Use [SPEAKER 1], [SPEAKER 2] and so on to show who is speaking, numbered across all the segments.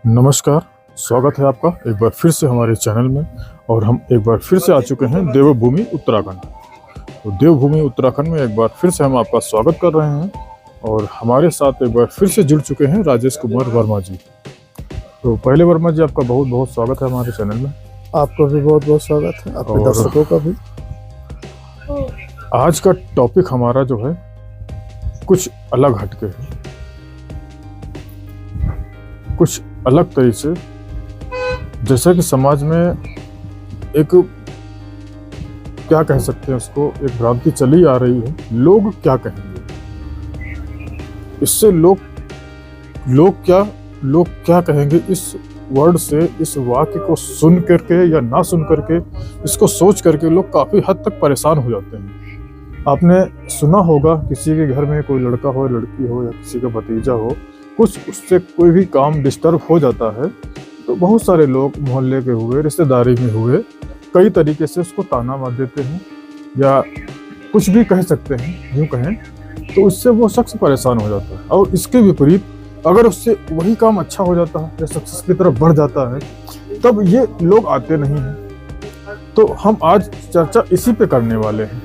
[SPEAKER 1] नमस्कार। स्वागत है आपका एक बार फिर से हमारे चैनल में। और हम एक बार फिर से आ चुके हैं देवभूमि उत्तराखंड। तो देवभूमि उत्तराखंड में एक बार फिर से हम आपका स्वागत कर रहे हैं और हमारे साथ एक बार फिर से जुड़ चुके हैं राजेश कुमार वर्मा जी। तो पहले वर्मा जी, आपका बहुत बहुत स्वागत है हमारे चैनल में।
[SPEAKER 2] आपका भी बहुत बहुत स्वागत है, आपके दर्शकों का भी।
[SPEAKER 1] आज का टॉपिक हमारा जो है कुछ अलग हटके है, कुछ अलग तरीके से। जैसा कि समाज में एक, क्या कह सकते हैं उसको, एक भ्रांति चली आ रही है, लोग क्या कहेंगे। इससे लोग क्या कहेंगे, इस वर्ड से, इस वाक्य को सुन करके या ना सुन करके, इसको सोच करके लोग काफी हद तक परेशान हो जाते हैं। आपने सुना होगा, किसी के घर में कोई लड़का हो, लड़की हो या किसी का भतीजा हो, कुछ उससे कोई भी काम डिस्टर्ब हो जाता है तो बहुत सारे लोग मोहल्ले के हुए, रिश्तेदारी में हुए, कई तरीके से उसको ताना मार देते हैं या कुछ भी कह सकते हैं, यूँ कहें तो उससे वो शख्स परेशान हो जाता है। और इसके विपरीत अगर उससे वही काम अच्छा हो जाता है या सक्सेस की तरफ बढ़ जाता है, तब ये लोग आते नहीं हैं। तो हम आज चर्चा इसी पे करने वाले हैं।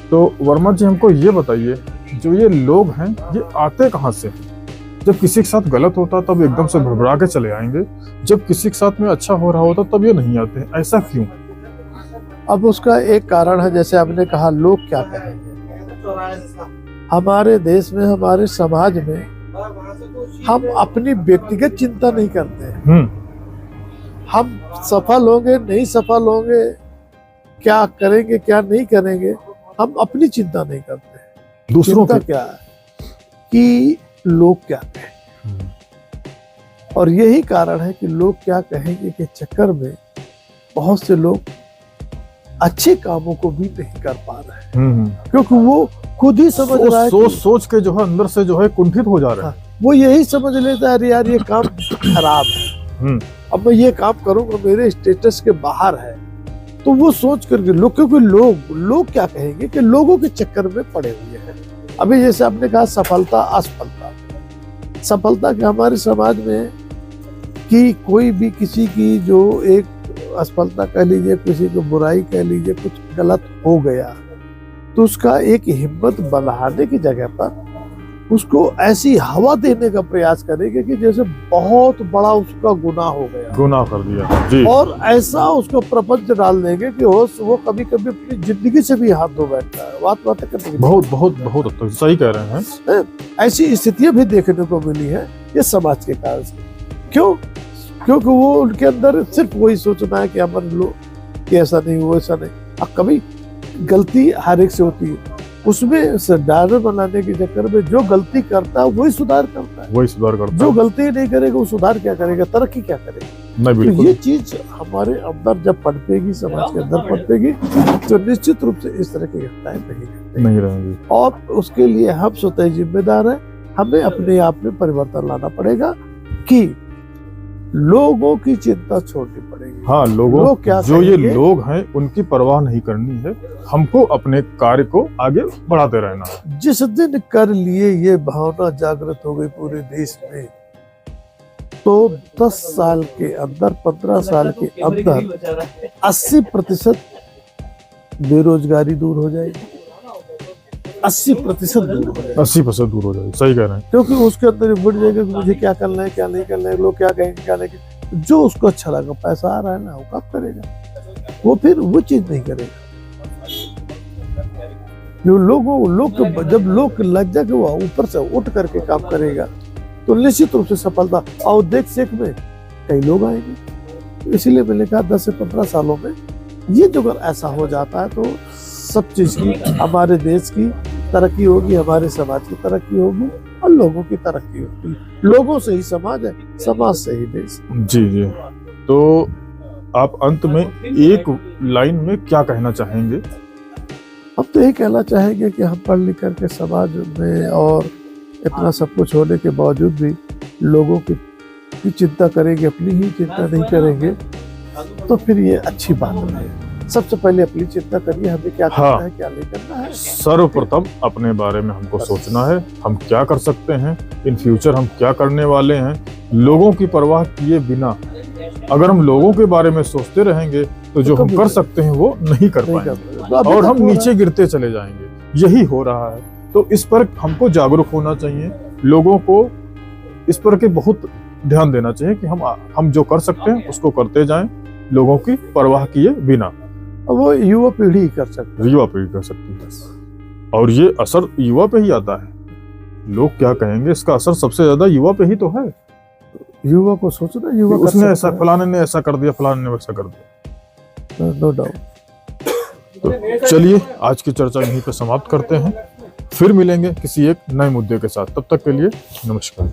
[SPEAKER 1] तो वर्मा जी, हमको ये बताइए, जो ये लोग हैं ये आते कहाँ से हैं? जब किसी के साथ गलत होता तब एकदम से भड़बड़ा के चले आएंगे, जब किसी के साथ में अच्छा हो रहा होता तब ये नहीं आते हैं, ऐसा क्यों?
[SPEAKER 2] अब उसका एक कारण है, जैसे आपने कहा, लोग क्या कहेंगे। हमारे देश में, हमारे समाज में हम अपनी व्यक्तिगत चिंता नहीं करते हैं। हम सफल होंगे, नहीं सफल होंगे, क्या करेंगे क्या नहीं करेंगे, हम अपनी चिंता नहीं करते।
[SPEAKER 1] दूसरों
[SPEAKER 2] चिंता क्या है कि लोग क्या कहेंगे। और यही कारण है कि लोग क्या कहेंगे के चक्कर में बहुत से लोग अच्छे कामों को भी नहीं कर पा रहे हैं, क्योंकि वो खुद ही समझ रहा है,
[SPEAKER 1] सोच के जो है अंदर से जो है कुंठित हो जा रहा है।
[SPEAKER 2] वो यही समझ लेता है, अरे यार ये काम खराब है, अब मैं ये काम करूंगा मेरे स्टेटस के बाहर है। तो वो सोच करके लोग, क्योंकि लोग क्या कहेंगे कि लोगों के चक्कर में पड़े हुए हैं। अभी जैसे आपने कहा सफलता असफलता के हमारे समाज में कि कोई भी किसी की जो एक असफलता कह लीजिए, किसी को बुराई कह लीजिए, कुछ गलत हो गया तो उसका एक हिम्मत बढ़ाने की जगह पर उसको ऐसी हवा देने का प्रयास करेंगे कि जैसे बहुत बड़ा उसका गुनाह हो गया,
[SPEAKER 1] गुनाह कर दिया जी।
[SPEAKER 2] और ऐसा उसको प्रपंच डाल देंगे कि वो कभी कभी अपनी जिंदगी से भी हाथ धो बैठता है। बात करने की
[SPEAKER 1] बहुत हद तक सही कह रहे हैं।
[SPEAKER 2] ऐसी स्थितियां भी देखने को मिली है ये समाज के कारण से। क्योंकि वो उनके अंदर सिर्फ वही सोचना है कि हमारे लोग कि ऐसा नहीं हुआ, ऐसा नहीं। अब कभी गलती हर एक से होती है, उसमें सुधार बनाने के चक्कर में जो गलती करता है वही सुधार करता है, जो गलती नहीं करेगा वो सुधार क्या करेगा, तरक्की क्या करेगा।
[SPEAKER 1] नहीं, बिल्कुल।
[SPEAKER 2] तो ये चीज हमारे अंदर जब पनपेगी, समाज के अंदर पनपेगी, तो निश्चित रूप से इस तरह की घटनाएं नहीं
[SPEAKER 1] रहेंगी। और
[SPEAKER 2] उसके लिए हम स्वतः जिम्मेदार हैं। हमें अपने आप में परिवर्तन लाना पड़ेगा कि लोगों की चिंता छोड़नी पड़ेगी।
[SPEAKER 1] हाँ, लोग क्या जो ये लोग हैं उनकी परवाह नहीं करनी है, हमको अपने कार्य को आगे बढ़ाते रहना है।
[SPEAKER 2] जिस दिन कर लिए ये भावना जागृत हो गई पूरे देश में, तो 10 साल के अंदर, 15 साल के अंदर 80% बेरोजगारी दूर हो जाएगी। 80% दूर हो जाएगी।
[SPEAKER 1] 80% दूर हो जाएगी, सही कह रहे हैं।
[SPEAKER 2] क्योंकि उसके अंदर बढ़ जाएगा कि मुझे क्या करना है, क्या नहीं करना है, लोग क्या कहेंगे, क्या नहीं कहेंगे। जो उसको अच्छा लगा, पैसा आ रहा है ना, वो काम करेगा, वो फिर वो चीज नहीं करेगा। जब लोग लग जाके वो ऊपर से उठ करके काम करेगा तो निश्चित रूप से सफलता और देख सेख में कई लोग आएंगे। इसलिए मैंने कहा 10 से 15 सालों में ये जो अगर ऐसा हो जाता है तो सब चीज की, हमारे देश की तरक्की होगी, हमारे समाज की तरक्की होगी और लोगों की तरक्की होगी। लोगों से ही समाज है, समाज से ही देश।
[SPEAKER 1] जी। तो आप अंत में एक लाइन में क्या कहना चाहेंगे?
[SPEAKER 2] अब तो यही कहना चाहेंगे कि हम पढ़ लिख करके समाज में और इतना सब कुछ होने के बावजूद भी लोगों की चिंता करेंगे, अपनी ही चिंता नहीं करेंगे, तो फिर ये अच्छी बात नहीं है। सबसे पहले अपनी चिंता करिए, हमें क्या करना
[SPEAKER 1] हाँ।
[SPEAKER 2] है, क्या नहीं करना है।
[SPEAKER 1] सर्वप्रथम अपने बारे में हमको सोचना है, हम क्या कर सकते हैं, इन फ्यूचर हम क्या करने वाले हैं। लोगों की परवाह किए बिना अगर हम लोगों के बारे में सोचते रहेंगे तो जो हम
[SPEAKER 2] कभी
[SPEAKER 1] कर
[SPEAKER 2] नहीं।
[SPEAKER 1] सकते हैं वो नहीं कर
[SPEAKER 2] नहीं
[SPEAKER 1] पाएंगे
[SPEAKER 2] कर, तो अभी
[SPEAKER 1] और
[SPEAKER 2] तक
[SPEAKER 1] हम
[SPEAKER 2] हो रहा
[SPEAKER 1] नीचे गिरते चले जाएंगे। यही हो रहा है। तो इस पर हमको जागरूक होना चाहिए, लोगों को इस पर के बहुत ध्यान देना चाहिए कि हम जो कर सकते हैं उसको करते जाएं, लोगों की परवाह किए बिना।
[SPEAKER 2] है। वो युवा पीढ़ी ही कर सकती है।
[SPEAKER 1] युवा पीढ़ी कर सकती है और ये असर युवा पे ही आता है। लोग क्या कहेंगे, इसका असर सबसे ज्यादा युवा पे ही तो है।
[SPEAKER 2] युवा को सोचना, युवा कर
[SPEAKER 1] उसने ऐसा,
[SPEAKER 2] सकता है।
[SPEAKER 1] फलाने ने ऐसा कर दिया, फलाने ने वैसा कर दिया।
[SPEAKER 2] No doubt.
[SPEAKER 1] तो चलिए आज की चर्चा यहीं पे समाप्त करते हैं, फिर मिलेंगे किसी एक नए मुद्दे के साथ। तब तक के लिए नमस्कार।